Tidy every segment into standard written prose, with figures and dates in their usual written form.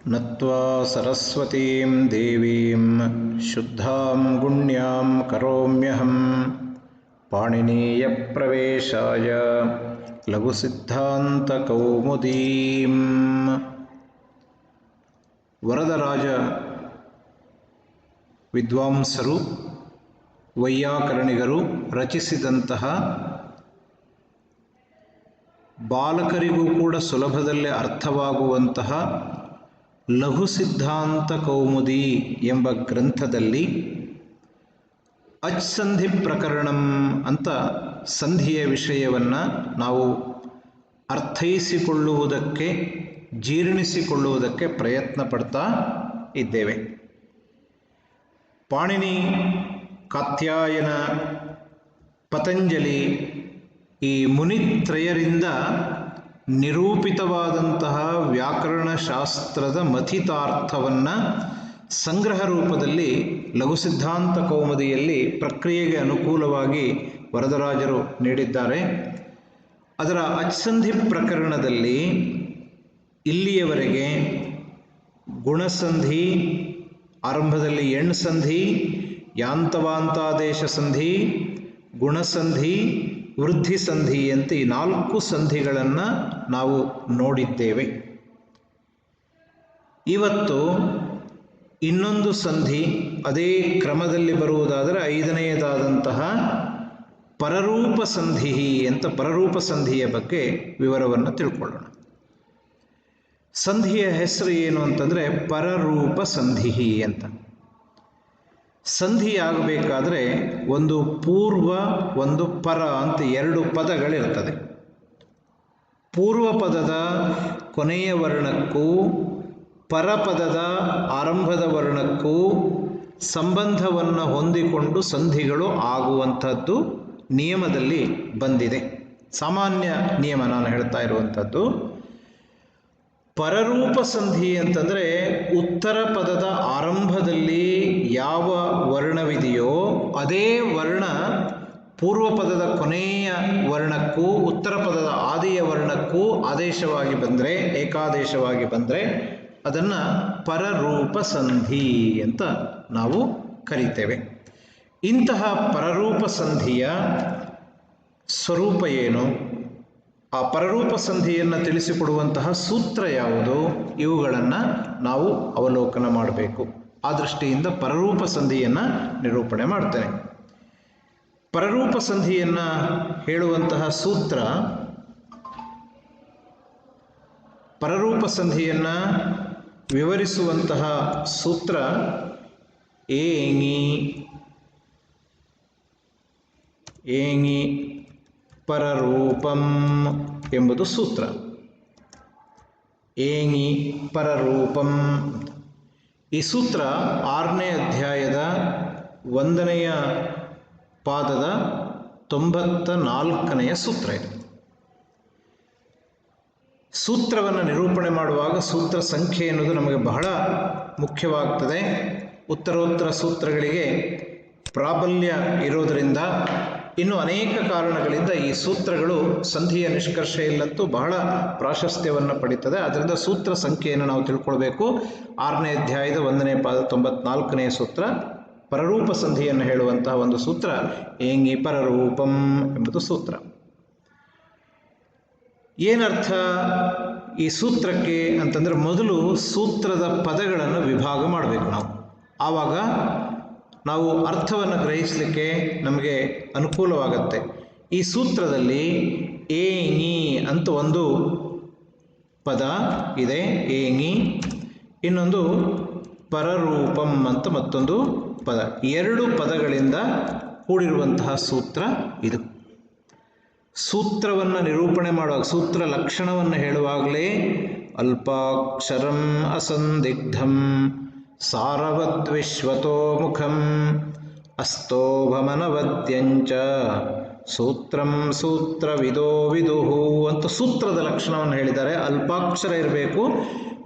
ನತ್ವಾ ಸರಸ್ವತೀಂ ದೇವೀಂ ಶುದ್ಧಾಂ ಗುಣ್ಯಾಂ ಕರೋಮ್ಯಹಂ ಪಾಣಿನೀಯ ಪ್ರವೇಶಾಯ ಲಘುಸಿದ್ಧಾಂತ ಕೌಮುದೀಂ. ವರದರಾಜ ವಿದ್ವಾಂಸರು ವೈಯಾಕರಣಿಗರು ರಚಿಸಿದಂತಹ ಬಾಲಕರಿಗೂ ಕೂಡ ಸುಲಭದಲ್ಲೇ ಅರ್ಥವಾಗುವಂತಹ ಲಘು ಸಿದ್ಧಾಂತ ಕೌಮುದಿ ಎಂಬ ಗ್ರಂಥದಲ್ಲಿ ಅಚ್ಸಂಧಿ ಪ್ರಕರಣಂ ಅಂತ ಸಂಧಿಯ ವಿಷಯವನ್ನು ನಾವು ಅರ್ಥೈಸಿಕೊಳ್ಳುವುದಕ್ಕೆ ಜೀರ್ಣಿಸಿಕೊಳ್ಳುವುದಕ್ಕೆ ಪ್ರಯತ್ನ ಪಡ್ತಾ ಇದ್ದೇವೆ. ಪಾಣಿನಿ, ಕಾತ್ಯಾಯನ, ಪತಂಜಲಿ ಈ ಮುನಿತ್ರಯರಿಂದ ನಿರೂಪಿತವಾದಂತಹ ವ್ಯಾಕರಣಶಾಸ್ತ್ರದ ಮಥಿತಾರ್ಥವನ್ನು ಸಂಗ್ರಹ ರೂಪದಲ್ಲಿ ಲಘುಸಿದ್ಧಾಂತ ಕೌಮುದಿಯಲ್ಲಿ ಪ್ರಕ್ರಿಯೆಗೆ ಅನುಕೂಲವಾಗಿ ವರದರಾಜರು ನೀಡಿದ್ದಾರೆ. ಅದರ ಅಚ್ಸಂಧಿ ಪ್ರಕರಣದಲ್ಲಿ ಇಲ್ಲಿಯವರೆಗೆ ಗುಣಸಂಧಿ, ಆರಂಭದಲ್ಲಿ ಎಣ್ಸಂಧಿ, ಯಾಂತವಾಂತಾದೇಶ ಸಂಧಿ, ಗುಣಸಂಧಿ, ವೃದ್ಧಿ ಸಂಧಿ ಅಂತ ಈ 4 ಸಂಧಿಗಳನ್ನು ನಾವು ನೋಡಿದ್ದೇವೆ. ಇವತ್ತು ಇನ್ನೊಂದು ಸಂಧಿ, ಅದೇ ಕ್ರಮದಲ್ಲಿ ಬರುವುದಾದರೆ 5ನೇದಾದಂತಹ ಪರರೂಪ ಸಂಧಿ ಅಂತ ಪರರೂಪ ಸಂಧಿಯ ಬಗ್ಗೆ ವಿವರವನ್ನು ತಿಳ್ಕೊಳ್ಳೋಣ. ಸಂಧಿಯ ಹೆಸರು ಏನು ಅಂತಂದರೆ ಪರರೂಪ ಸಂಧಿ ಅಂತ. ಸಂಧಿಯಾಗಬೇಕಾದ್ರೆ ಒಂದು ಪೂರ್ವ, ಒಂದು ಪರ ಅಂತ 2 ಪದಗಳಿರ್ತದೆ. ಪೂರ್ವ ಪದದ ಕೊನೆಯ ವರ್ಣಕ್ಕೂ ಪರಪದದ ಆರಂಭದ ವರ್ಣಕ್ಕೂ ಸಂಬಂಧವನ್ನು ಹೊಂದಿಕೊಂಡು ಸಂಧಿಗಳು ಆಗುವಂಥದ್ದು ನಿಯಮದಲ್ಲಿ ಬಂದಿದೆ. ಸಾಮಾನ್ಯ ನಿಯಮ ನಾನು ಹೇಳ್ತಾ ಇರುವಂಥದ್ದು. ಪರರೂಪ ಸಂಧಿ ಅಂತಂದರೆ ಉತ್ತರ ಪದದ ಆರಂಭದಲ್ಲಿ ಯಾವ ವರ್ಣವಿದೆಯೋ ಅದೇ ವರ್ಣ ಪೂರ್ವ ಪದದ ಕೊನೆಯ ವರ್ಣಕ್ಕೂ ಉತ್ತರ ಪದದ ಆದಿಯ ವರ್ಣಕ್ಕೂ ಆದೇಶವಾಗಿ ಬಂದರೆ, ಏಕಾದೇಶವಾಗಿ ಬಂದರೆ ಅದನ್ನು ಪರರೂಪ ಸಂಧಿ ಅಂತ ನಾವು ಕರೀತೇವೆ. ಇಂತಹ ಪರರೂಪ ಸಂಧಿಯ ಸ್ವರೂಪ ಏನು, ಆ ಪರರೂಪ ಸಂಧಿಯನ್ನು ತಿಳಿಸಿಕೊಡುವಂತಹ ಸೂತ್ರ ಯಾವುದು, ಇವುಗಳನ್ನು ನಾವು ಅವಲೋಕನ ಮಾಡಬೇಕು. ಆ ದೃಷ್ಟಿಯಿಂದ ಪರರೂಪ ಸಂಧಿಯನ್ನು ನಿರೂಪಣೆ ಮಾಡ್ತೇನೆ. ಪರರೂಪ ಸಂಧಿಯನ್ನು ಹೇಳುವಂತಹ ಸೂತ್ರ, ಪರರೂಪ ಸಂಧಿಯನ್ನು ವಿವರಿಸುವಂತಹ ಸೂತ್ರ ಏಂಗಿ ಏಂಗಿ ಪರರೂಪಂ ಎಂಬುದು ಸೂತ್ರ. ಏಂಗಿ ಪರರೂಪಂ. ಈ ಸೂತ್ರ 6ನೇ ಅಧ್ಯಾಯದ 1ನೆಯ ಪಾದದ 94ನೆಯ ಸೂತ್ರ ಇದೆ. ಸೂತ್ರವನ್ನು ನಿರೂಪಣೆ ಮಾಡುವಾಗ ಸೂತ್ರ ಸಂಖ್ಯೆ ಎನ್ನುವುದು ನಮಗೆ ಬಹಳ ಮುಖ್ಯವಾಗ್ತದೆ. ಉತ್ತರೋತ್ತರ ಸೂತ್ರಗಳಿಗೆ ಪ್ರಾಬಲ್ಯ ಇರೋದರಿಂದ, ಇನ್ನು ಅನೇಕ ಕಾರಣಗಳಿಂದ ಈ ಸೂತ್ರಗಳು ಸಂಧಿಯ ನಿಷ್ಕರ್ಷೆಯಲ್ಲಂತೂ ಬಹಳ ಪ್ರಾಶಸ್ತ್ಯವನ್ನು ಪಡೀತದೆ. ಅದರಿಂದ ಸೂತ್ರ ಸಂಖ್ಯೆಯನ್ನು ನಾವು ತಿಳ್ಕೊಳ್ಬೇಕು. 6ನೇ ಅಧ್ಯಾಯದ 1ನೇ ಪಾದ 94ನೆಯ ಸೂತ್ರ ಪರರೂಪ ಸಂಧಿಯನ್ನು ಹೇಳುವಂತಹ ಒಂದು ಸೂತ್ರ ಏಂಗಿ ಪರರೂಪಂ ಎಂಬುದು ಸೂತ್ರ. ಏನರ್ಥ ಈ ಸೂತ್ರಕ್ಕೆ ಅಂತಂದರೆ, ಮೊದಲು ಸೂತ್ರದ ಪದಗಳನ್ನು ವಿಭಾಗ ಮಾಡಬೇಕು ನಾವು. ಆವಾಗ ನಾವು ಅರ್ಥವನ್ನು ಗ್ರಹಿಸಲಿಕ್ಕೆ ನಮಗೆ ಅನುಕೂಲವಾಗತ್ತೆ. ಈ ಸೂತ್ರದಲ್ಲಿ ಏಂಗಿ ಅಂತ ಒಂದು ಪದ ಇದೆ, ಏಂಗಿ. ಇನ್ನೊಂದು ಪರರೂಪಂ ಅಂತ ಮತ್ತೊಂದು ಪದ. 2 ಪದಗಳಿಂದ ಕೂಡಿರುವಂತಹ ಸೂತ್ರ ಇದು. ಸೂತ್ರವನ್ನು ನಿರೂಪಣೆ ಮಾಡುವಾಗ, ಸೂತ್ರ ಲಕ್ಷಣವನ್ನು ಹೇಳುವಾಗಲೇ ಅಲ್ಪಾಕ್ಷರಂ ಅಸಂದಿಗ್ಧಂ ಸಾರವದ್ವಿಶ್ವತೋ ಮುಖಂ ಅಸ್ತೋಭಮನವದ್ಯಂಚ ಸೂತ್ರಂ ಸೂತ್ರವಿದೋ ವಿದುಹು ಅಂತ ಸೂತ್ರದ ಲಕ್ಷಣವನ್ನು ಹೇಳಿದ್ದಾರೆ. ಅಲ್ಪಾಕ್ಷರ ಇರಬೇಕು,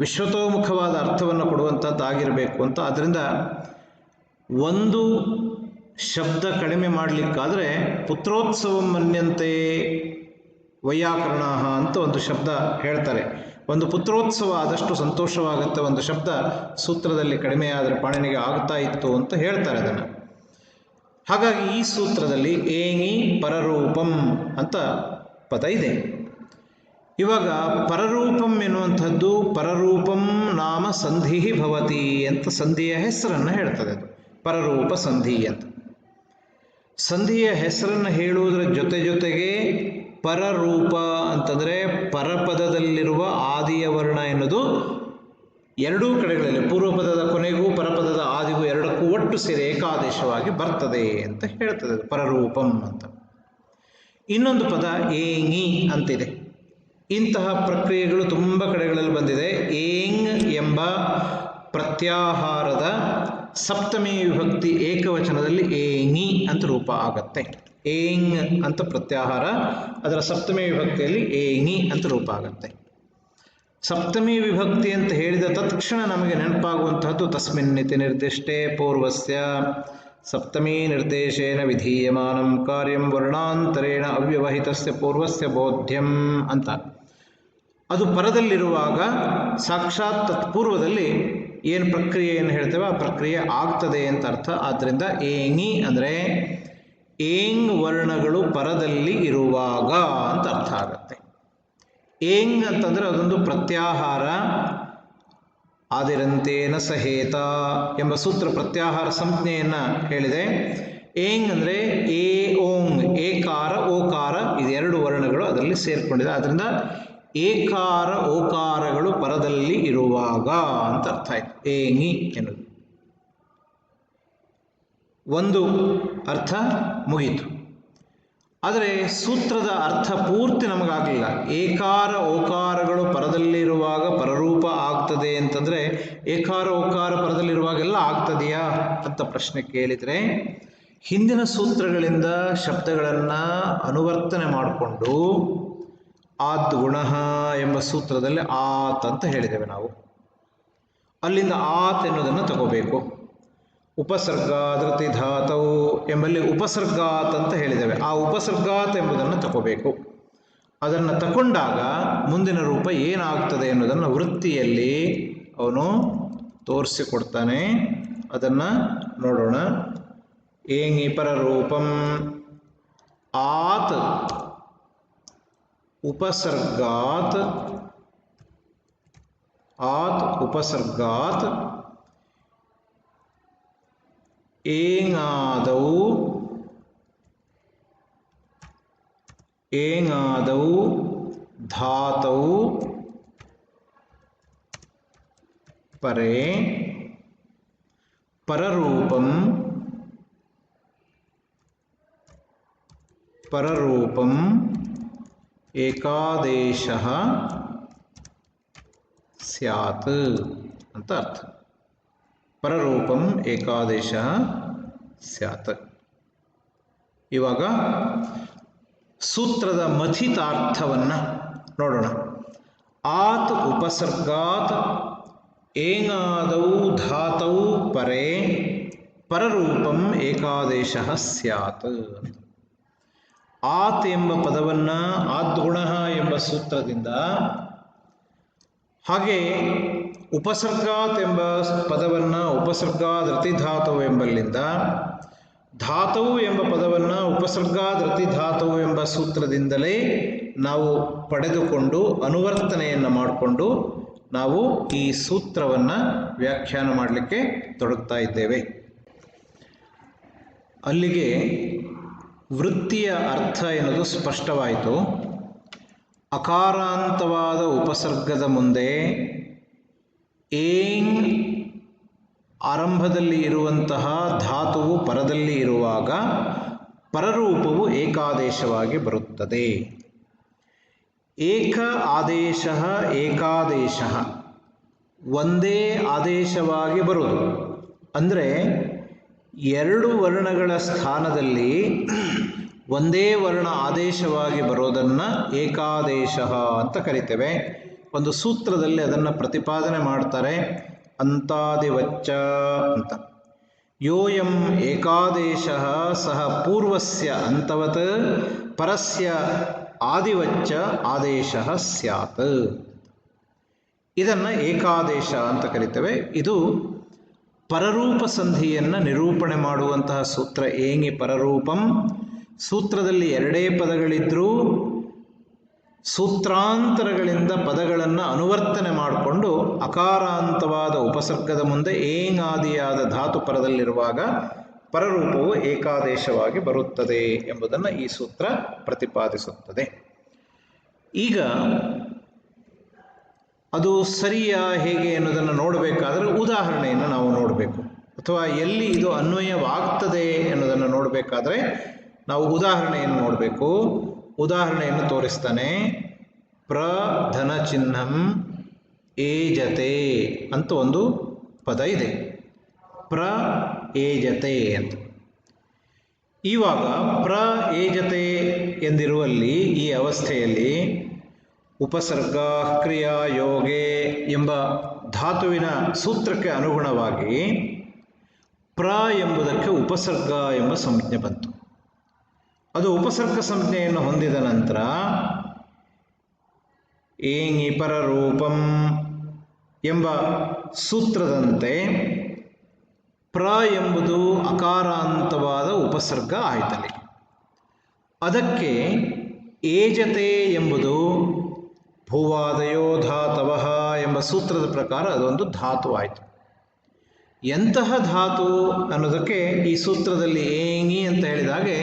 ವಿಶ್ವತೋಮುಖವಾದ ಅರ್ಥವನ್ನು ಕೊಡುವಂಥದ್ದಾಗಿರಬೇಕು ಅಂತ. ಆದ್ದರಿಂದ ಒಂದು ಶಬ್ದ ಕಡಿಮೆ ಮಾಡಲಿಕ್ಕಾದರೆ ಪುತ್ರೋತ್ಸವ ಮನ್ಯಂತೆ ವೈಯಾಕರಣ ಅಂತ ಒಂದು ಶಬ್ದ ಹೇಳ್ತಾರೆ. ಒಂದು ಪುತ್ರೋತ್ಸವ ಆದಷ್ಟು ಸಂತೋಷವಾಗುತ್ತೆ, ಒಂದು ಶಬ್ದ ಸೂತ್ರದಲ್ಲಿ ಕಡಿಮೆ ಆದರೆ ಪಾಣಿನಿಗೆ ಆಗ್ತಾ ಇತ್ತು ಅಂತ ಹೇಳ್ತಾರೆ ಅದನ್ನು. ಹಾಗಾಗಿ ಈ ಸೂತ್ರದಲ್ಲಿ ಏಂಗಿ ಪರರೂಪಂ ಅಂತ ಪದ ಇದೆ. ಇವಾಗ ಪರರೂಪಂ ಎನ್ನುವಂಥದ್ದು ಪರರೂಪಂ ನಾಮ ಸಂಧಿ ಭವತಿ ಅಂತ ಸಂಧಿಯ ಹೆಸರನ್ನು ಹೇಳ್ತದೆ. ಅದು ಪರರೂಪ ಸಂಧಿ ಅಂತ. ಸಂಧಿಯ ಹೆಸರನ್ನು ಹೇಳುವುದರ ಜೊತೆಗೆ ಪರರೂಪ ಅಂತಂದರೆ ಪರಪದದಲ್ಲಿರುವ ಆದಿಯ ವರ್ಣ ಎನ್ನುವುದು ಎರಡೂ ಕಡೆಗಳಲ್ಲಿ ಪೂರ್ವಪದದ ಕೊನೆಗೂ ಪರಪದದ ಆದಿಗೂ ಎರಡಕ್ಕೂ ಒಟ್ಟು ಸೇರಿ ಏಕಾದೇಶವಾಗಿ ಬರ್ತದೆ ಅಂತ ಹೇಳ್ತದೆ ಅದು ಪರರೂಪಂ ಅಂತ. ಇನ್ನೊಂದು ಪದ ಏಂಗಿ ಅಂತಿದೆ. ಇಂತಹ ಪ್ರಕ್ರಿಯೆಗಳು ತುಂಬ ಕಡೆಗಳಲ್ಲಿ ಬಂದಿದೆ. ಏಂಗ್ ಎಂಬ ಪ್ರತ್ಯಾಹಾರದ ಸಪ್ತಮಿ ವಿಭಕ್ತಿ ಏಕವಚನದಲ್ಲಿ ಏಂಗಿ ಅಂತ ರೂಪ ಆಗತ್ತೆ. ಏಂಗ್ ಅಂತ ಪ್ರತ್ಯಾಹಾರ, ಅದರ ಸಪ್ತಮಿ ವಿಭಕ್ತಿಯಲ್ಲಿ ಏಂಗಿ ಅಂತ ರೂಪ ಆಗತ್ತೆ. ಸಪ್ತಮಿ ವಿಭಕ್ತಿ ಅಂತ ಹೇಳಿದ ತತ್ಕ್ಷಣ ನಮಗೆ ನೆನಪಾಗುವಂತಹದ್ದು ತಸ್ಮಿನ್ನಿತಿ ನಿರ್ದಿಷ್ಟೇ ಪೂರ್ವಸ್ಯ ಸಪ್ತಮೀ ನಿರ್ದೇಶೇನ ವಿಧೀಯಮಾನಂ ಕಾರ್ಯಂ ವರ್ಣಾಂತರೇಣ ಅವ್ಯವಹಿತಸ್ಯ ಪೂರ್ವಸ್ಯ ಬೋಧ್ಯಂ ಅಂತ. ಅದು ಪರದಲ್ಲಿರುವಾಗ ಸಾಕ್ಷಾತ್ ತತ್ಪೂರ್ವದಲ್ಲಿ ಏನು ಪ್ರಕ್ರಿಯೆಯನ್ನು ಹೇಳ್ತೇವೆ ಆ ಪ್ರಕ್ರಿಯೆ ಆಗ್ತದೆ ಅಂತ ಅರ್ಥ. ಆದ್ದರಿಂದ ಏಂಗಿ ಅಂದರೆ ಏಂಗ್ ವರ್ಣಗಳು ಪರದಲ್ಲಿ ಇರುವಾಗ ಅಂತ ಅರ್ಥ ಆಗತ್ತೆ. ಏಂಗ್ ಅಂತಂದರೆ ಅದೊಂದು ಪ್ರತ್ಯಾಹಾರ. ಆದಿರಂತೇನ ಸಹೇತ ಎಂಬ ಸೂತ್ರ ಪ್ರತ್ಯಾಹಾರ ಸಂಜ್ಞೆಯನ್ನು ಹೇಳಿದೆ. ಏಂಗ್ ಅಂದರೆ ಏ ಓಂಗ್, ಏಕಾರ ಓಕಾರ, ಇದೆರಡು ವರ್ಣಗಳು ಅದರಲ್ಲಿ ಸೇರಿಕೊಂಡಿದೆ. ಆದ್ದರಿಂದ ಏಕಾರ ಓಕಾರಗಳು ಪರದಲ್ಲಿ ಇರುವಾಗ ಅಂತ ಅರ್ಥ ಆಯ್ತು ಏಂಗಿ ಎನ್ನುವುದು. ಒಂದು ಅರ್ಥ ಮುಗೀತು. ಆದರೆ ಸೂತ್ರದ ಅರ್ಥ ಪೂರ್ತಿ ನಮಗಾಗಲಿಲ್ಲ. ಏಕಾರ ಓಕಾರಗಳು ಪರದಲ್ಲಿರುವಾಗ ಪರರೂಪ ಆಗ್ತದೆ ಅಂತಂದರೆ ಏಕಾರ ಓಕಾರ ಪರದಲ್ಲಿರುವಾಗೆಲ್ಲ ಆಗ್ತದೆಯಾ ಅಂತ ಪ್ರಶ್ನೆ ಕೇಳಿದರೆ, ಹಿಂದಿನ ಸೂತ್ರಗಳಿಂದ ಶಬ್ದಗಳನ್ನು ಅನುವರ್ತನೆ ಮಾಡಿಕೊಂಡು ಆದ್ ಗುಣ ಎಂಬ ಸೂತ್ರದಲ್ಲಿ ಆತ್ ಅಂತ ಹೇಳಿದ್ದೇವೆ ನಾವು. ಅಲ್ಲಿಂದ ಆತ್ ಎನ್ನುವುದನ್ನು ತಗೋಬೇಕು. ಉಪಸರ್ಗಾದೃತಿ ಧಾತವು ಎಂಬಲ್ಲಿ ಉಪಸರ್ಗಾತ್ ಅಂತ ಹೇಳಿದ್ದೇವೆ. ಆ ಉಪಸರ್ಗಾತ್ ಎಂಬುದನ್ನು ತಗೋಬೇಕು. ಅದನ್ನು ತಗೊಂಡಾಗ ಮುಂದಿನ ರೂಪ ಏನಾಗ್ತದೆ ಎನ್ನುವುದನ್ನು ವೃತ್ತಿಯಲ್ಲಿ ಅವನು ತೋರಿಸಿಕೊಡ್ತಾನೆ. ಅದನ್ನು ನೋಡೋಣ. ಏಂಗಿ ಪರರೂಪಂ ಆತ್ ಉಪಸರ್ಗಾತ್, ಆತ್ ಉಪಸರ್ಗಾತ್ ಏಂಗಾದೌ ಧಾತೌ ಪರೇ ಪರರೂಪಂ ಏಕಾದೇಶಃ ಸ್ಯಾತ್ ಅಂತ ಅರ್ಥ. ಪರರೂಪಂ ಏಕಾದೇಶಃ ಸ್ಯಾತ್. ಇವಾಗ ಸೂತ್ರದ ಮಥಿತಾರ್ಥವನ್ನು ನೋಡೋಣ. ಆತ್ ಉಪಸರ್ಗಾತ್ ಏಂಗಾದೌ ಧಾತೌ ಪರೇ ಪರರೂಪಂ ಏಕಾದೇಶಃ ಸ್ಯಾತ್. ಆತ್ ಎಂಬ ಪದವನ್ನು ಆದ್ಗುಣ ಎಂಬ ಸೂತ್ರದಿಂದ, ಹಾಗೆ ಉಪಸರ್ಗಾತ್ ಎಂಬ ಪದವನ್ನು ಉಪಸರ್ಗಾದೃತಿ ಧಾತವು ಎಂಬಲ್ಲಿಂದ, ಧಾತವು ಎಂಬ ಪದವನ್ನು ಉಪಸರ್ಗಾದೃತಿ ಧಾತವು ಎಂಬ ಸೂತ್ರದಿಂದಲೇ ನಾವು ಪಡೆದುಕೊಂಡು ಅನುವರ್ತನೆಯನ್ನು ಮಾಡಿಕೊಂಡು ನಾವು ಈ ಸೂತ್ರವನ್ನು ವ್ಯಾಖ್ಯಾನ ಮಾಡಲಿಕ್ಕೆ ತೊಡಗ್ತಾ ಇದ್ದೇವೆ. ಅಲ್ಲಿಗೆ ವೃತ್ತಿಯ ಅರ್ಥ ಎನ್ನುವುದು ಸ್ಪಷ್ಟವಾಯಿತು. ಅಕಾರಾಂತವಾದ ಉಪಸರ್ಗದ ಮುಂದೆ ಏಂಗ್ ಆರಂಭದಲ್ಲಿ ಇರುವಂತಹ ಧಾತುವು ಪರದಲ್ಲಿ ಇರುವಾಗ ಪರರೂಪವು ಏಕಾದೇಶವಾಗಿ ಬರುತ್ತದೆ. ಏಕ ಆದೇಶ ಏಕಾದೇಶ ಒಂದೇ ಆದೇಶವಾಗಿ ಬರುವುದು ಅಂದರೆ ಎರಡು ವರ್ಣಗಳ ಸ್ಥಾನದಲ್ಲಿ ಒಂದೇ ವರ್ಣ ಆದೇಶವಾಗಿ ಬರೋದನ್ನು ಏಕಾದೇಶ ಅಂತ ಕರಿತೇವೆ. ಒಂದು ಸೂತ್ರದಲ್ಲಿ ಅದನ್ನು ಪ್ರತಿಪಾದನೆ ಮಾಡ್ತಾರೆ. ಅಂತಾದಿವಚ್ಚ ಅಂತ. ಯೋಯಂ ಏಕಾದೇಶ ಸಹ ಪೂರ್ವಸ್ಯ ಅಂತವತ್ ಪರಸ್ಯ ಆದಿವಚ್ಚ ಆದೇಶ ಸ್ಯಾತ್. ಇದನ್ನು ಏಕಾದೇಶ ಅಂತ ಕರಿತೇವೆ. ಇದು ಪರರೂಪ ಸಂಧಿಯನ್ನು ನಿರೂಪಣೆ ಮಾಡುವಂತಹ ಸೂತ್ರ. ಏಂಗಿ ಪರರೂಪಂ. ಸೂತ್ರದಲ್ಲಿ ಎರಡೇ ಪದಗಳಿದ್ದರೂ ಸೂತ್ರಾಂತರಗಳಿಂದ ಪದಗಳನ್ನು ಅನುವರ್ತನೆ ಮಾಡಿಕೊಂಡು ಅಕಾರಾಂತವಾದ ಉಪಸರ್ಗದ ಮುಂದೆ ಏಂಗಾದಿಯಾದ ಧಾತು ಪರದಲ್ಲಿರುವಾಗ ಪರರೂಪವು ಏಕಾದೇಶವಾಗಿ ಬರುತ್ತದೆ ಎಂಬುದನ್ನು ಈ ಸೂತ್ರ ಪ್ರತಿಪಾದಿಸುತ್ತದೆ. ಈಗ ಅದು ಸರಿಯಾ ಹೇಗೆ ಎನ್ನುವುದನ್ನು ನೋಡಬೇಕಾದರೆ ಉದಾಹರಣೆಯನ್ನು ನಾವು ನೋಡಬೇಕು, ಅಥವಾ ಎಲ್ಲಿ ಇದು ಅನ್ವಯವಾಗ್ತದೆ ಎನ್ನುವುದನ್ನು ನೋಡಬೇಕಾದ್ರೆ ನಾವು ಉದಾಹರಣೆಯನ್ನು ನೋಡಬೇಕು. ಉದಾಹರಣೆಯನ್ನು ತೋರಿಸ್ತಾನೆ. ಪ್ರಧನ ಚಿಹ್ನಂ ಏಜತೆ ಅಂತ ಒಂದು ಪದ ಇದೆ. ಪ್ರ ಏಜತೆ ಅಂತ. ಇವಾಗ ಪ್ರ ಏಜತೆ ಎಂದಿರುವಲ್ಲಿ ಈ ಅವಸ್ಥೆಯಲ್ಲಿ ಉಪಸರ್ಗ ಕ್ರಿಯಾ ಯೋಗೆ ಎಂಬ ಧಾತುವಿನ ಸೂತ್ರಕ್ಕೆ ಅನುಗುಣವಾಗಿ ಪ್ರ ಎಂಬುದಕ್ಕೆ ಉಪಸರ್ಗ ಎಂಬ ಸಂಜ್ಞೆ ಬಂತು. ಅದು ಉಪಸರ್ಗ ಸಂಜ್ಞೆಯನ್ನು ಹೊಂದಿದ ನಂತರ ಏಂಗಿ ಪರರೂಪಂ ಎಂಬ ಸೂತ್ರದಂತೆ ಪ್ರ ಎಂಬುದು ಅಕಾರಾಂತವಾದ ಉಪಸರ್ಗ ಆಯ್ತಲ್ಲಿ. ಅದಕ್ಕೆ ಏಜತೆ ಎಂಬುದು ಭೂವಾದಯೋ ಧಾತವಃ ಎಂಬ ಸೂತ್ರದ ಪ್ರಕಾರ ಅದೊಂದು ಧಾತು ಆಯಿತು. ಎಂತಹ ಧಾತು ಅನ್ನೋದಕ್ಕೆ ಈ ಸೂತ್ರದಲ್ಲಿ ಏಂಗಿ ಅಂತ ಹೇಳಿದಾಗೆ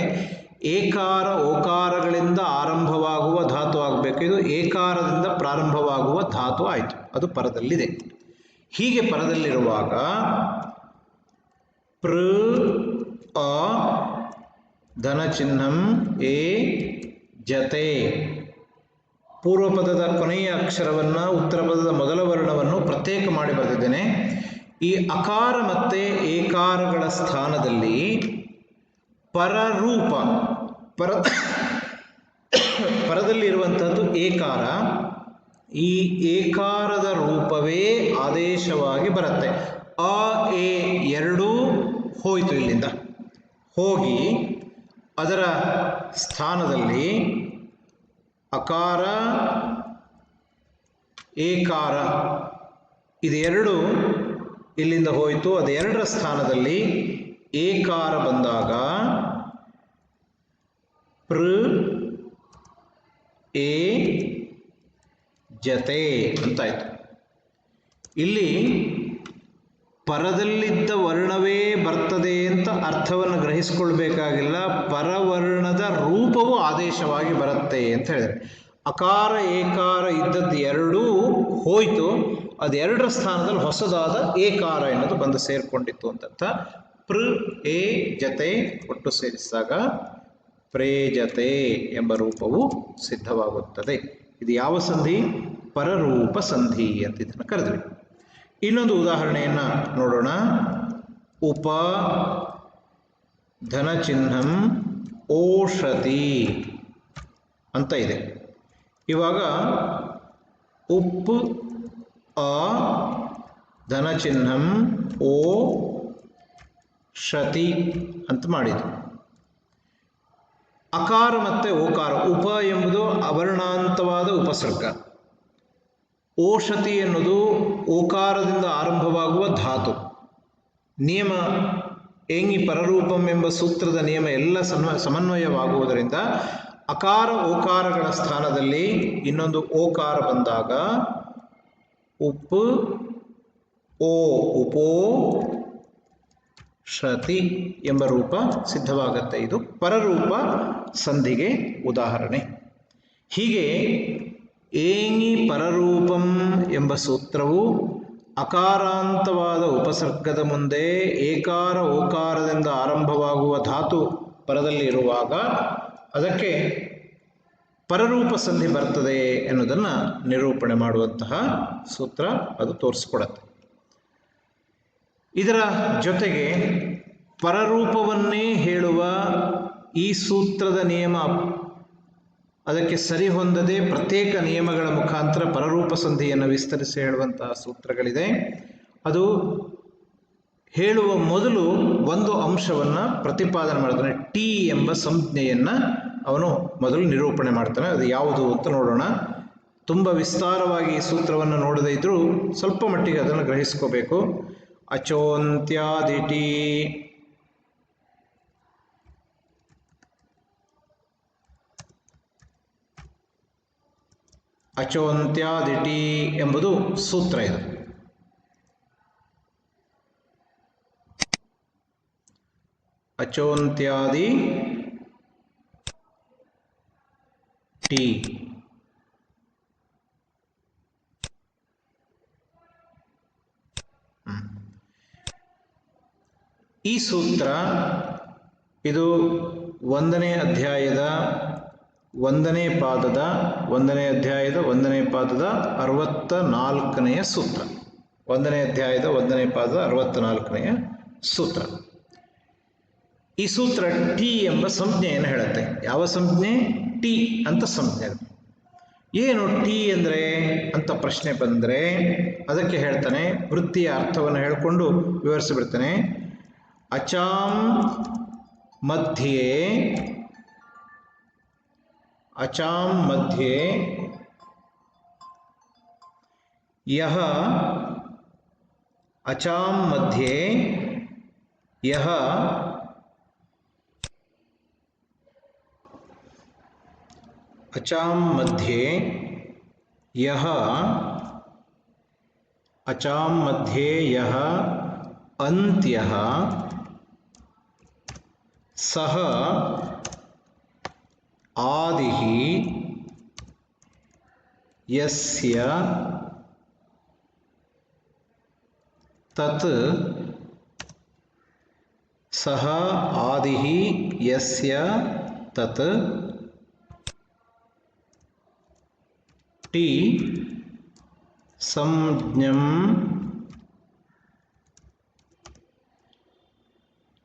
ಏಕಾರ ಓಕಾರಗಳಿಂದ ಆರಂಭವಾಗುವ ಧಾತು ಆಗಬೇಕು. ಇದು ಏಕಾರದಿಂದ ಪ್ರಾರಂಭವಾಗುವ ಧಾತು ಆಯಿತು. ಅದು ಪರದಲ್ಲಿದೆ. ಹೀಗೆ ಪರದಲ್ಲಿರುವಾಗ ಪ್ರ ಅ ಧನಚಿಹ್ನಂ ಏ ಜತೆ, ಪೂರ್ವ ಪದದ ಕೊನೆಯ ಅಕ್ಷರವನ್ನು ಉತ್ತರ ಪದದ ಮೊದಲ ವರ್ಣವನ್ನು ಪ್ರತ್ಯೇಕ ಮಾಡಿ ಬರೆದಿದ್ದೇನೆ. ಈ ಅಕಾರ ಮತ್ತು ಏಕಾರಗಳ ಸ್ಥಾನದಲ್ಲಿ ಪರರೂಪ, ಪರದಲ್ಲಿರುವಂಥದ್ದು ಏಕಾರ. ಈ ಏಕಾರದ ರೂಪವೇ ಆದೇಶವಾಗಿ ಬರುತ್ತೆ. ಅ ಎ ಎರಡೂ ಹೋಯಿತು, ಇಲ್ಲಿಂದ ಹೋಗಿ ಅದರ ಸ್ಥಾನದಲ್ಲಿ ಅಕಾರ ಏಕಾರ ಇದೆರಡು ಇಲ್ಲಿಂದ ಹೋಯಿತು. ಅದೆರಡರ ಸ್ಥಾನದಲ್ಲಿ ಏಕಾರ ಬಂದಾಗ ಪ್ರ ಎ ಜತೆ ಅಂತಾಯಿತು. ಇಲ್ಲಿ ಪರದಲ್ಲಿದ್ದ ವರ್ಣವೇ ಬರ್ತದೆ ಅಂತ ಅರ್ಥವನ್ನು ಗ್ರಹಿಸಿಕೊಳ್ಬೇಕಾಗಿಲ್ಲ. ಪರವರ್ಣದ ರೂಪವು ಆದೇಶವಾಗಿ ಬರುತ್ತೆ ಅಂತ ಹೇಳಿದರೆ, ಅಕಾರ ಏಕಾರ ಇದ್ದದ್ದು ಎರಡೂ ಹೋಯಿತು. ಅದೆರಡರ ಸ್ಥಾನದಲ್ಲಿ ಹೊಸದಾದ ಏಕಾರ ಎನ್ನುವುದು ಬಂದು ಸೇರಿಕೊಂಡಿತ್ತು ಅಂತರ್ಥ. ಪ್ರ ಎ ಜತೆ ಒಟ್ಟು ಸೇರಿಸಿದಾಗ ಪ್ರೇಜತೆ ಎಂಬ ರೂಪವು ಸಿದ್ಧವಾಗುತ್ತದೆ. ಇದು ಯಾವ ಸಂಧಿ? ಪರರೂಪ ಸಂಧಿ ಅಂತ ಇದನ್ನು ಕರೆದ್ವಿ. ಇನ್ನೊಂದು ಉದಾಹರಣೆಯನ್ನು ನೋಡೋಣ. ಉಪ ಧನಚಿಹ್ನಂ ಓಷತಿ ಅಂತ ಇದೆ. ಇವಾಗ ಉಪ್ ಅ ಧನಚಿಹ್ನಂ ಓ ಶತಿ ಅಂತ ಮಾಡಿದ್ರು. ಅಕಾರ ಮತ್ತು ಓಕಾರ. ಉಪ ಎಂಬುದು ಅವರ್ಣಾಂತವಾದ ಉಪಸರ್ಗ. ಓಷತಿ ಎನ್ನುವುದು ಓಕಾರದಿಂದ ಆರಂಭವಾಗುವ ಧಾತು. ನಿಯಮ ಏಂಗಿ ಪರರೂಪಂ ಎಂಬ ಸೂತ್ರದ ನಿಯಮ ಎಲ್ಲ ಸಮನ್ವಯವಾಗುವುದರಿಂದ ಅಕಾರ ಓಕಾರಗಳ ಸ್ಥಾನದಲ್ಲಿ ಇನ್ನೊಂದು ಓಕಾರ ಬಂದಾಗ ಉಪ್ ಓ ಉಪೋ ಶತಿ ಎಂಬ ರೂಪ ಸಿದ್ಧವಾಗುತ್ತೆ. ಇದು ಪರರೂಪ ಸಂಧಿಗೆ ಉದಾಹರಣೆ. ಹೀಗೆ ಏಂಗಿ ಪರರೂಪಂ ಎಂಬ ಸೂತ್ರವು ಅಕಾರಾಂತವಾದ ಉಪಸರ್ಗದ ಮುಂದೆ ಏಕಾರ ಓಕಾರದಿಂದ ಆರಂಭವಾಗುವ ಧಾತು ಪರದಲ್ಲಿ ಇರುವಾಗ ಅದಕ್ಕೆ ಪರರೂಪ ಸಂಧಿ ಬರ್ತದೆ ಎನ್ನುವುದನ್ನು ನಿರೂಪಣೆ ಮಾಡುವಂತಹ ಸೂತ್ರ. ಅದು ತೋರಿಸ್ಕೊಡತ್ತೆ. ಇದರ ಜೊತೆಗೆ ಪರರೂಪವನ್ನೇ ಹೇಳುವ ಈ ಸೂತ್ರದ ನಿಯಮ ಅದಕ್ಕೆ ಸರಿ ಹೊಂದದೆ ಪ್ರತ್ಯೇಕ ನಿಯಮಗಳ ಮುಖಾಂತರ ಪರರೂಪ ಸಂಧಿಯನ್ನು ವಿಸ್ತರಿಸಿ ಹೇಳುವಂತಹ ಸೂತ್ರಗಳಿದೆ. ಅದು ಹೇಳುವ ಮೊದಲು ಒಂದು ಅಂಶವನ್ನು ಪ್ರತಿಪಾದನೆ ಮಾಡ್ತಾನೆ. ಟಿ ಎಂಬ ಸಂಜ್ಞೆಯನ್ನು ಅವನು ಮೊದಲು ನಿರೂಪಣೆ ಮಾಡ್ತಾನೆ. ಅದು ಯಾವುದು ಅಂತ ನೋಡೋಣ. ತುಂಬ ವಿಸ್ತಾರವಾಗಿ ಈ ಸೂತ್ರವನ್ನು ನೋಡದೇ ಇದ್ದರೂ ಸ್ವಲ್ಪ ಮಟ್ಟಿಗೆ ಅದನ್ನು ಗ್ರಹಿಸ್ಕೋಬೇಕು. ಅಚೋಂತ್ಯಾದಿಟಿ ಅಚೋಂತ್ಯಾದಿಟಿ ಎಂಬುದು ಸೂತ್ರ. ಇದು ಅಚೋಂತ್ಯಾದಿ ಟಿ. ಈ ಸೂತ್ರ ಇದು 1ನೇ ಅಧ್ಯಾಯದ 1ನೇ ಪಾದದ 64ನೆಯ ಸೂತ್ರ. 1ನೇ ಅಧ್ಯಾಯದ 1ನೇ ಪಾದದ 64ನೆಯ ಸೂತ್ರ. ಈ ಸೂತ್ರ ಟಿ ಎಂಬ ಸಂಜ್ಞೆಯನ್ನು ಹೇಳುತ್ತೆ. ಯಾವ ಸಂಜ್ಞೆ? ಟಿ ಅಂತ ಸಂಜ್ಞೆ. ಏನು ಟಿ ಅಂದರೆ ಅಂತ ಪ್ರಶ್ನೆ ಬಂದರೆ ಅದಕ್ಕೆ ಹೇಳ್ತಾನೆ, ವೃತ್ತಿಯ ಅರ್ಥವನ್ನು ಹೇಳಿಕೊಂಡು ವಿವರಿಸಿಬಿಡ್ತಾನೆ. ಅಚಾಂ ಮಧ್ಯೆ ಯಹ ಅಚಾಂ ಮಧ್ಯೆ ಯಹ ಅಚಾಂ ಮಧ್ಯೆ ಯಹ ಅಚಾಂ ಮಧ್ಯೆ ಯಹ ಅಂತ್ಯಃ ಸಹ ಆದಿಃ ಯಸ್ಯ ತತ್ ಸಹ ಆದಿಃ ಯಸ್ಯ ತತ್ ಟಿ ಸಂಜ್ಞಂ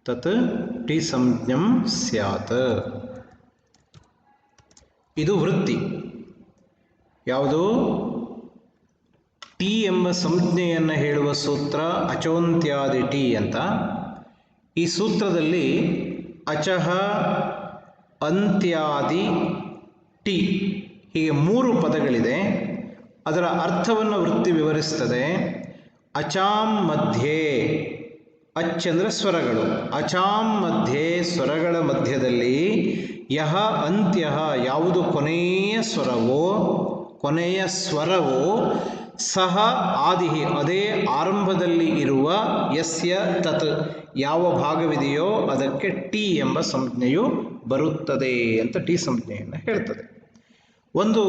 ತತ್ ಟಿ ಸಂಜ್ಞಂ ಸ್ಯಾತ್. ಇದು ವೃತ್ತಿ. ಯಾವುದು? ಟಿ ಎಂಬ ಸಂಜ್ಞೆಯನ್ನು ಹೇಳುವ ಸೂತ್ರ ಅಚೋಂತ್ಯಾದಿ ಟಿ ಅಂತ. ಈ ಸೂತ್ರದಲ್ಲಿ ಅಚಃ ಅಂತ್ಯಾದಿ ಟಿ ಹೀಗೆ 3 ಪದಗಳಿದೆ. ಅದರ ಅರ್ಥವನ್ನು ವೃತ್ತಿ ವಿವರಿಸ್ತದೆ. ಅಚಾಂ ಮಧ್ಯೆ, ಅಚ್ ಅಂದರೆ ಸ್ವರಗಳು, ಅಚಾಂ ಮಧ್ಯೆ ಸ್ವರಗಳ ಮಧ್ಯದಲ್ಲಿ ಯಹ ಅಂತ್ಯಃ ಯಾವುದು ಕೊನೆಯ ಸ್ವರವೋ ಸಹ ಆದಿಹಿ ಅದೇ ಆರಂಭದಲ್ಲಿ ಇರುವ ಯಸ್ಯ ತತ್ ಯಾವ ಭಾಗವಿದೆಯೋ ಅದಕ್ಕೆ ಟಿ ಎಂಬ ಸಂಜ್ಞೆಯು ಬರುತ್ತದೆ ಅಂತ ಟಿ ಸಂಜ್ಞೆಯನ್ನು ಹೇಳ್ತದೆ. ಒಂದು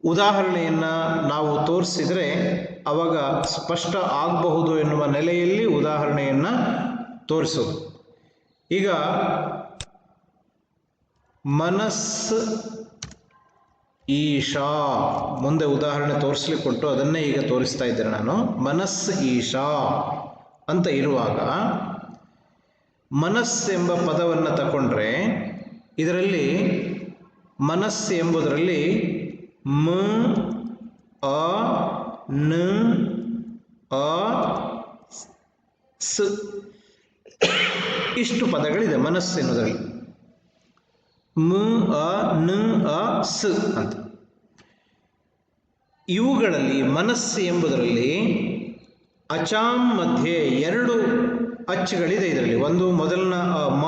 ಉದಾಹರಣೆಯನ್ನು ನಾವು ತೋರಿಸಿದರೆ ಆವಾಗ ಸ್ಪಷ್ಟ ಆಗಬಹುದು ಎನ್ನುವ ನೆಲೆಯಲ್ಲಿ ಉದಾಹರಣೆಯನ್ನು ತೋರಿಸೋದು. ಈಗ ಮನಸ್ಸು ಈಶಾ, ಮುಂದೆ ಉದಾಹರಣೆ ತೋರಿಸ್ಲಿಕ್ಕುಂಟು, ಅದನ್ನೇ ಈಗ ತೋರಿಸ್ತಾ ಇದ್ದೇನೆ ನಾನು. ಮನಸ್ಸು ಈಶಾ ಅಂತ ಇರುವಾಗ ಮನಸ್ಸೆಂಬ ಪದವನ್ನು ತಗೊಂಡ್ರೆ ಇದರಲ್ಲಿ ಮನಸ್ಸು ಎಂಬುದರಲ್ಲಿ ಮ ಅ ನ ಅ ಸ್ ಇಷ್ಟು ಪದಗಳಿದೆ ಮನಸ್ಸು ಎನ್ನುವುದರಲ್ಲಿ. ಮ ಅ ನ ಅ ಸ್ ಅಂತ. ಇವುಗಳಲ್ಲಿ ಮನಸ್ಸು ಎಂಬುದರಲ್ಲಿ ಅಚಾಂ ಮಧ್ಯೆ 2 ಅಚ್ಚುಗಳಿದೆ. ಇದರಲ್ಲಿ ಒಂದು ಮೊದಲನ ಮ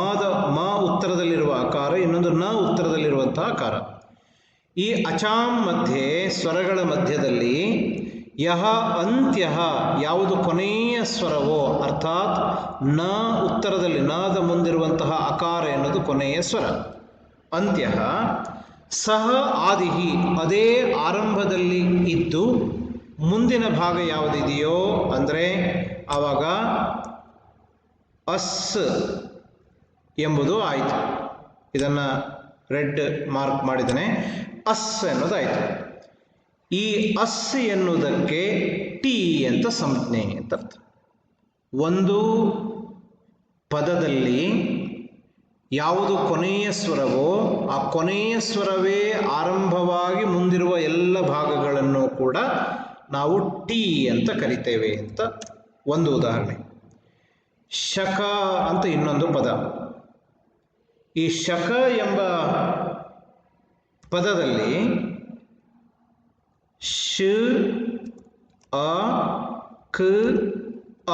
ಉತ್ತರದಲ್ಲಿರುವ ಆಕಾರ, ಇನ್ನೊಂದು ನ ಉತ್ತರದಲ್ಲಿರುವಂತಹ ಆಕಾರ. ಈ ಅಚಾಂ ಮಧ್ಯೆ ಸ್ವರಗಳ ಮಧ್ಯದಲ್ಲಿ ಯಹ ಅಂತ್ಯಃ ಯಾವುದು ಕೊನೆಯ ಸ್ವರವೋ, ಅರ್ಥಾತ್ ನ ಉತ್ತರದಲ್ಲಿ ನಾದ ಮುಂದಿರುವಂತಹ ಅಕಾರ ಎನ್ನುವುದು ಕೊನೆಯ ಸ್ವರ. ಅಂತ್ಯಃ ಸಹ ಆದಿಹಿ ಅದೇ ಆರಂಭದಲ್ಲಿ ಇದ್ದು ಮುಂದಿನ ಭಾಗ ಯಾವುದಿದೆಯೋ ಅಂದರೆ ಆವಾಗ ಅಸ್ ಎಂಬುದು ಆಯಿತು. ಇದನ್ನು ರೆಡ್ ಮಾರ್ಕ್ ಮಾಡಿದ್ದೇನೆ. ಅಸ್ ಎನ್ನುವುದಾಯಿತು. ಈ ಅಸ್ ಎನ್ನುವುದಕ್ಕೆ ಟಿ ಅಂತ ಸಂಜ್ಞೆ ಅಂತ ಅರ್ಥ. ಒಂದು ಪದದಲ್ಲಿ ಯಾವುದು ಕೊನೆಯ ಸ್ವರವೋ ಆ ಕೊನೆಯ ಸ್ವರವೇ ಆರಂಭವಾಗಿ ಮುಂದಿರುವ ಎಲ್ಲ ಭಾಗಗಳನ್ನು ಕೂಡ ನಾವು ಟಿ ಅಂತ ಕರಿತೇವೆ ಅಂತ ಒಂದು ಉದಾಹರಣೆ. ಶಕ ಅಂತ ಇನ್ನೊಂದು ಪದ. ಈ ಶಕ ಎಂಬ ಪದದಲ್ಲಿ ಶ ಅ ಕ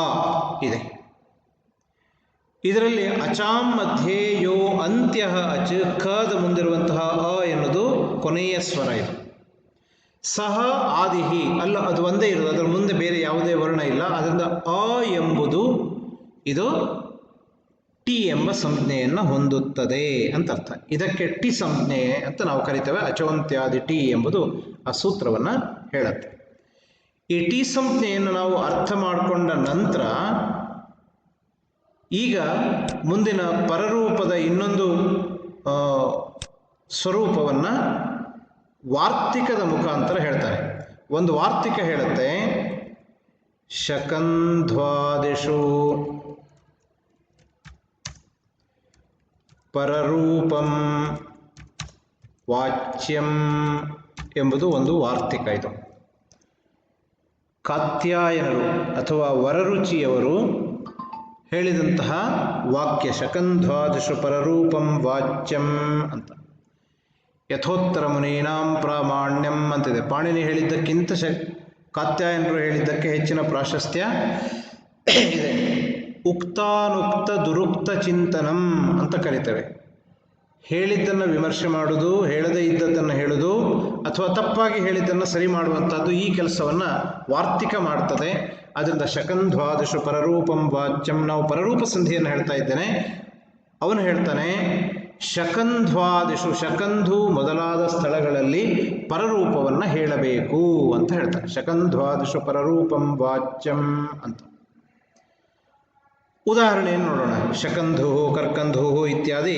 ಅ ಇದೆ. ಇದರಲ್ಲಿ ಅಚಾಂ ಮಧ್ಯೆ ಯೋ ಅಂತ್ಯ ಅಚ ಕದ ಮುಂದಿರುವಂತಹ ಅ ಎನ್ನುವುದು ಕೊನೆಯ ಸ್ವರ ಇದು. ಸಹ ಆದಿಹಿ ಅಲ್ಲ, ಅದು ಒಂದೇ ಇರೋದು, ಅದರ ಮುಂದೆ ಬೇರೆ ಯಾವುದೇ ವರ್ಣ ಇಲ್ಲ. ಅದರಿಂದ ಅ ಎಂಬುದು ಇದು ಟಿ ಎಂಬ ಸಂಜ್ಞೆಯನ್ನು ಹೊಂದುತ್ತದೆ ಅಂತ ಅರ್ಥ. ಇದಕ್ಕೆ ಟಿ ಸಂಜ್ಞೆ ಅಂತ ನಾವು ಕರಿತೇವೆ. ಅಚೋಂತ್ಯಾದಿ ಟಿ ಎಂಬುದು ಆ ಸೂತ್ರವನ್ನು ಹೇಳುತ್ತೆ. ಈ ಟಿ ಸಂಜ್ಞೆಯನ್ನು ನಾವು ಅರ್ಥ ಮಾಡಿಕೊಂಡ ನಂತರ ಈಗ ಮುಂದಿನ ಪರರೂಪದ ಇನ್ನೊಂದು ಸ್ವರೂಪವನ್ನು ವಾರ್ತಿಕದ ಮುಖಾಂತರ ಹೇಳ್ತಾರೆ. ಒಂದು ವಾರ್ತಿಕ ಹೇಳುತ್ತೆ, ಶಕಂಧ್ವಾದಿಷು ಪರರೂಪಂ ವಾಚ್ಯಂ ಎಂಬುದು ಒಂದು ವಾರ್ತಿಕ. ಇದು ಕಾತ್ಯಾಯನರು ಅಥವಾ ವರರುಚಿಯವರು ಹೇಳಿದಂತಹ ವಾಕ್ಯ, ಶಕಂಧ್ವಾದಿಷು ಪರರೂಪಂ ವಾಚ್ಯಂ ಅಂತ. ಯಥೋತ್ತರ ಮುನೀನಾಂ ಪ್ರಾಮಾಣ್ಯಂ ಅಂತಿದೆ. ಪಾಣಿನಿ ಹೇಳಿದ್ದಕ್ಕಿಂತ ಕಾತ್ಯಾಯನರು ಹೇಳಿದ್ದಕ್ಕೆ ಹೆಚ್ಚಿನ ಪ್ರಾಶಸ್ತ್ಯ ಇದೆ. ಉಕ್ತಾನುಕ್ತ ದುರುಕ್ತ ಚಿಂತನಂ ಅಂತ ಕರಿತೇವೆ. ಹೇಳಿದ್ದನ್ನು ವಿಮರ್ಶೆ ಮಾಡುವುದು, ಹೇಳದೇ ಇದ್ದದ್ದನ್ನು ಹೇಳುವುದು, ಅಥವಾ ತಪ್ಪಾಗಿ ಹೇಳಿದ್ದನ್ನು ಸರಿ ಮಾಡುವಂಥದ್ದು, ಈ ಕೆಲಸವನ್ನು ವಾರ್ತಿಕ ಮಾಡ್ತದೆ. ಅದರಿಂದ ಶಕಂಧ್ವಾದಿಷು ಪರರೂಪಂ ವಾಚ್ಯಂ. ನಾವು ಪರರೂಪ ಸಂಧಿಯನ್ನು ಹೇಳ್ತಾ ಇದ್ದೇನೆ. ಅವನು ಹೇಳ್ತಾನೆ ಶಕಂಧ್ವಾದಿಷು, ಶಕಂಧು ಮೊದಲಾದ ಸ್ಥಳಗಳಲ್ಲಿ ಪರರೂಪವನ್ನು ಹೇಳಬೇಕು ಅಂತ ಹೇಳ್ತಾನೆ. ಶಕಂಧ್ವಾದಿಷು ಪರರೂಪಂ ವಾಚ್ಯಂ ಅಂತ. ಉದಾಹರಣೆಯನ್ನು ನೋಡೋಣ. ಶಕಂಧು, ಕರ್ಕಂಧು ಇತ್ಯಾದಿ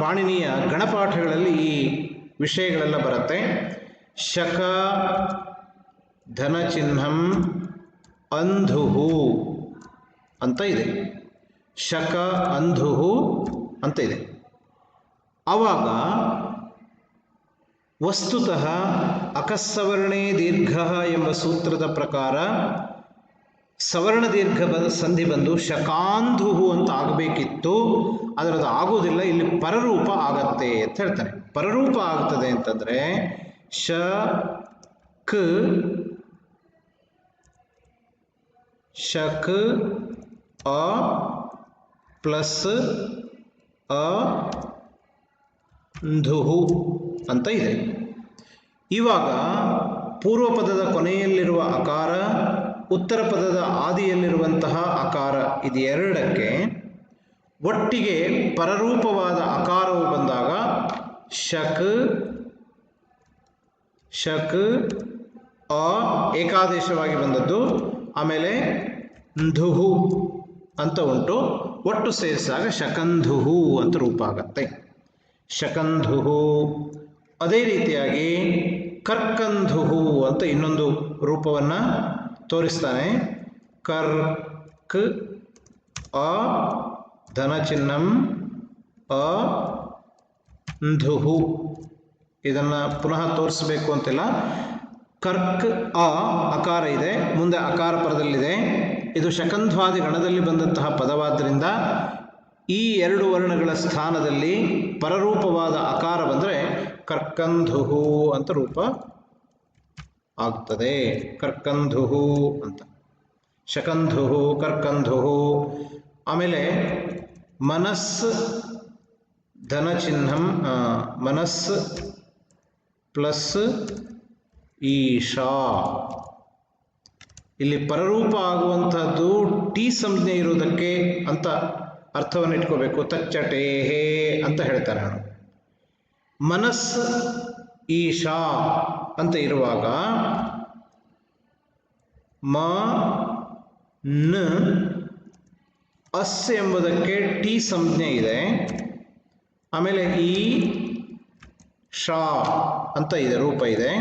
ಪಾಣಿನಿಯ ಗಣಪಾಠಗಳಲ್ಲಿ ಈ ವಿಷಯಗಳೆಲ್ಲ ಬರುತ್ತೆ. ಶಕ ಧನಚಿಹ್ನಂ ಅಂಧುಹು ಅಂತ ಇದೆ. ಶಕ ಅಂಧುಹು ಅಂತ ಇದೆ. ಆವಾಗ ವಸ್ತುತಃ ಅಕಸ್ಸವರ್ಣೇ ದೀರ್ಘ ಎಂಬ ಸೂತ್ರದ ಪ್ರಕಾರ ಸವರ್ಣ ದೀರ್ಘ ಸಂಧಿ ಬಂದು ಶಕಾಂಧುಹು ಅಂತ ಆಗಬೇಕಿತ್ತು. ಅದರದ್ದು ಆಗೋದಿಲ್ಲ, ಇಲ್ಲಿ ಪರರೂಪ ಆಗತ್ತೆ ಅಂತ ಹೇಳ್ತಾನೆ. ಪರರೂಪ ಆಗ್ತದೆ ಅಂತಂದರೆ ಶ ಕ ಶಕ ಅ ಪ್ಲಸ್ ಅ ಧುಹು ಅಂತ ಇದೆ. ಇವಾಗ ಪೂರ್ವ ಪದದ ಕೊನೆಯಲ್ಲಿರುವ ಅಕಾರ, ಉತ್ತರ ಪದದ ಆದಿಯಲ್ಲಿರುವಂತಹ ಅಕಾರ, ಇದು ಎರಡಕ್ಕೆ ಒಟ್ಟಿಗೆ ಪರರೂಪವಾದ ಅಕಾರವು ಬಂದಾಗ ಶಕ ಅ ಏಕಾದೇಶವಾಗಿ ಬಂದದ್ದು, ಆಮೇಲೆ ಧುಹು ಅಂತ ಉಂಟು. ಒಟ್ಟು ಸೇರಿಸಿದಾಗ ಶಕಂಧುಹು ಅಂತ ರೂಪ ಆಗತ್ತೆ. ಶಕಂಧುಹು. ಅದೇ ರೀತಿಯಾಗಿ ಕರ್ಕಂಧುಹು ಅಂತ ಇನ್ನೊಂದು ರೂಪವನ್ನು ತೋರಿಸ್ತಾನೆ. ಕರ್ಕ್ ಅ ಧನಚಿಹ್ನಂ ಅ ಧುಹು. ಇದನ್ನು ಪುನಃ ತೋರಿಸಬೇಕು ಅಂತಿಲ್ಲ. ಕರ್ಕ್ ಅ ಅಕಾರ ಇದೆ, ಮುಂದೆ ಅಕಾರ ಪರದಲ್ಲಿದೆ. ಇದು ಶಕಂಧ್ವಾದಿ ಗಣದಲ್ಲಿ ಬಂದಂತಹ ಪದವಾದ್ದರಿಂದ ಈ ಎರಡು ವರ್ಣಗಳ ಸ್ಥಾನದಲ್ಲಿ ಪರರೂಪವಾದ ಅಕಾರ ಬಂದರೆ ಕರ್ಕಂಧುಹು ಅಂತ ರೂಪ ಆಗ್ತದೆ. ಕರ್ಕಂಧುಹು ಅಂತ. ಶಕಂಧುಹು, ಕರ್ಕಂಧುಹು. ಆಮೇಲೆ ಮನಸ್ ಧನಚಿಹ್ನಂ ಮನಸ್ ಪ್ಲಸ್ ಈಶಾ. ಇಲ್ಲಿ ಪರರೂಪ ಆಗುವಂಥದ್ದು ಟಿ ಸಂಜ್ಞೆ ಇರುವುದಕ್ಕೆ ಅಂತ ಅರ್ಥವನ್ನು ಇಟ್ಕೋಬೇಕು. ತಚ್ಚಟೇಹೇ ಅಂತ ಹೇಳ್ತಾರೆ ನಾನು. ಮನಸ್ ಈಶಾ ಅಂತ ಇರುವಾಗ ಮ ನ ಅಸ್ ಎಂಬುದಕ್ಕೆ ಟಿ ಸಂಜ್ಞೆ ಇದೆ. ಆಮೇಲೆ ಈ ಶಾ ಅಂತ ಇದೆ, ರೂಪ ಇದೆ.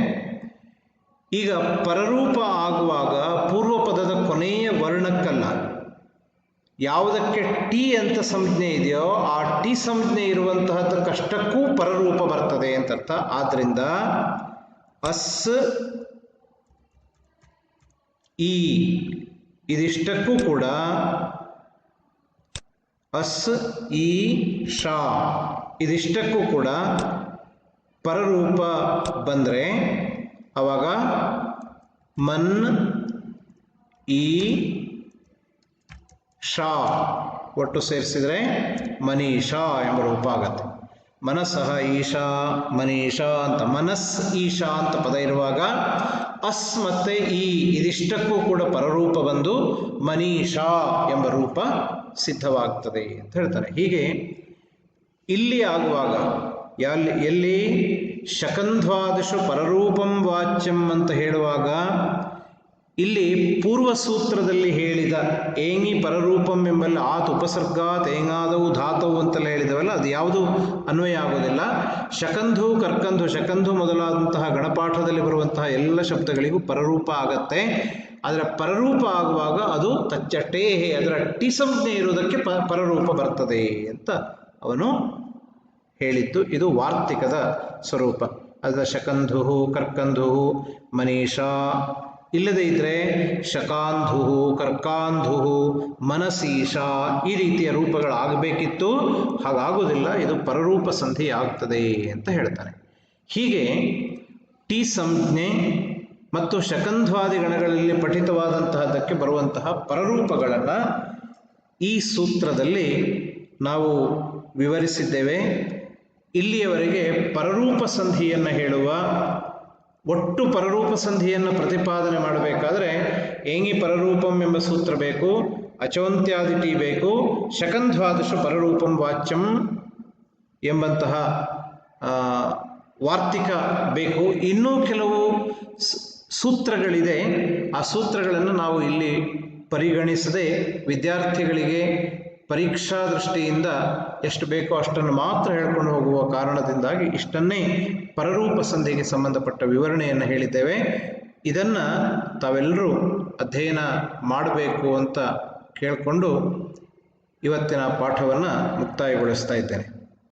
ಈಗ ಪರರೂಪ ಆಗುವಾಗ ಪೂರ್ವ ಪದದ ಕೊನೆಯ ವರ್ಣಕ್ಕಲ್ಲ, ಯಾವುದಕ್ಕೆ ಟಿ ಅಂತ ಸಂಜ್ಞೆ ಇದೆಯೋ ಆ ಟಿ ಸಂಜ್ಞೆ ಇರುವಂತಹದ್ದು ಕಷ್ಟಕ್ಕೂ ಪರರೂಪ ಬರ್ತದೆ ಅಂತ ಅರ್ಥ. ಆದ್ದರಿಂದ ಅಸ್ ಈ ಇದಿಷ್ಟಕ್ಕೂ ಕೂಡ ಅಸ್ ಈ ಶಾ ಇದಿಷ್ಟಕ್ಕೂ ಕೂಡ ಪರರೂಪ ಬಂದರೆ ಆವಾಗ ಮನ್ ಈ ಶಾ ಒಟ್ಟು ಸೇರಿಸಿದರೆ ಮನೀಷಾ ಎಂಬ ರೂಪ ಆಗತ್ತೆ. ಮನಸ್ಸಃ ಈಶಾ ಮನೀಷಾ ಅಂತ, ಮನಸ್ ಈಶಾ ಅಂತ ಪದ ಇರುವಾಗ ಅಸ್ ಮತ್ತೆ ಈ ಇದಿಷ್ಟಕ್ಕೂ ಕೂಡ ಪರರೂಪ ಬಂದು ಮನೀಷಾ ಎಂಬ ರೂಪ ಸಿದ್ಧವಾಗ್ತದೆ ಅಂತ ಹೇಳ್ತಾರೆ. ಹೀಗೆ ಇಲ್ಲಿ ಆಗುವಾಗ ಎಲ್ಲಿ ಶಕಂಧ್ವಾದಿಷು ಪರರೂಪಂ ವಾಚ್ಯಂ ಅಂತ ಹೇಳುವಾಗ ಇಲ್ಲಿ ಪೂರ್ವ ಸೂತ್ರದಲ್ಲಿ ಹೇಳಿದ ಏಂಗಿ ಪರರೂಪಂ ಎಂಬಲ್ಲಿ ಆತ್ ಉಪಸರ್ಗಾತ್ ಏಂಗಾದವು ಧಾತವು ಅಂತೆಲ್ಲ ಹೇಳಿದವಲ್ಲ, ಅದು ಯಾವುದು ಅನ್ವಯ ಆಗೋದಿಲ್ಲ. ಶಕಂಧು ಕರ್ಕಂಧು, ಶಕಂಧು ಮೊದಲಾದಂತಹ ಗಣಪಾಠದಲ್ಲಿ ಬರುವಂತಹ ಎಲ್ಲ ಶಬ್ದಗಳಿಗೂ ಪರರೂಪ ಆಗತ್ತೆ. ಅದರ ಪರರೂಪ ಆಗುವಾಗ ಅದು ತಚ್ಚಟೇಹೆ, ಅದರ ಟಿ ಸಂಜ್ಞೆ ಇರುವುದಕ್ಕೆ ಪರರೂಪ ಬರ್ತದೆ ಅಂತ ಅವನು ಹೇಳಿದ್ದು. ಇದು ವಾರ್ತಿಕದ ಸ್ವರೂಪ. ಅದರ ಶಕಂಧು ಕರ್ಕಂಧು ಮನೀಷಾ ಇಲ್ಲದೇ ಇದ್ದರೆ ಶಕಾಂಧು ಕರ್ಕಾಂಧು ಮನಸೀಶಾ ಈ ರೀತಿಯ ರೂಪಗಳಾಗಬೇಕಿತ್ತು. ಹಾಗಾಗುವುದಿಲ್ಲ, ಇದು ಪರರೂಪ ಸಂಧಿ ಆಗ್ತದೆ ಅಂತ ಹೇಳ್ತಾನೆ. ಹೀಗೆ ಟಿ ಸಂಜ್ಞೆ ಮತ್ತು ಶಕಂಧ್ವಾದಿ ಗಣಗಳಲ್ಲಿ ಪಠಿತವಾದಂತಹದಕ್ಕೆ ಬರುವಂತಹ ಪರರೂಪಗಳನ್ನು ಈ ಸೂತ್ರದಲ್ಲಿ ನಾವು ವಿವರಿಸಿದ್ದೇವೆ. ಇಲ್ಲಿಯವರೆಗೆ ಪರರೂಪ ಸಂಧಿಯನ್ನು ಹೇಳುವ, ಒಟ್ಟು ಪರರೂಪ ಸಂಧಿಯನ್ನು ಪ್ರತಿಪಾದನೆ ಮಾಡಬೇಕಾದ್ರೆ ಏಂಗಿ ಪರರೂಪಂ ಎಂಬ ಸೂತ್ರ ಬೇಕು, ಅಚೋಂತ್ಯಾದಿ ಟಿ ಬೇಕು, ಶಕಂಧ್ವಾದಿಷು ಪರರೂಪಂ ವಾಚ್ಯಂ ಎಂಬಂತಹ ವಾರ್ತಿಕ ಬೇಕು. ಇನ್ನೂ ಕೆಲವು ಸೂತ್ರಗಳಿದೆ. ಆ ಸೂತ್ರಗಳನ್ನು ನಾವು ಇಲ್ಲಿ ಪರಿಗಣಿಸದೆ ವಿದ್ಯಾರ್ಥಿಗಳಿಗೆ ಪರೀಕ್ಷಾ ದೃಷ್ಟಿಯಿಂದ ಎಷ್ಟು ಬೇಕೋ ಅಷ್ಟನ್ನು ಮಾತ್ರ ಹೇಳ್ಕೊಂಡು ಹೋಗುವ ಕಾರಣದಿಂದಾಗಿ ಇಷ್ಟನ್ನೇ ಪರರೂಪ ಸಂಧಿಗೆ ಸಂಬಂಧಪಟ್ಟ ವಿವರಣೆಯನ್ನು ಹೇಳಿದ್ದೇವೆ. ಇದನ್ನು ತಾವೆಲ್ಲರೂ ಅಧ್ಯಯನ ಮಾಡಬೇಕು ಅಂತ ಕೇಳಿಕೊಂಡು ಇವತ್ತಿನ ಪಾಠವನ್ನು ಮುಕ್ತಾಯಗೊಳಿಸ್ತಾ ಇದ್ದೇನೆ.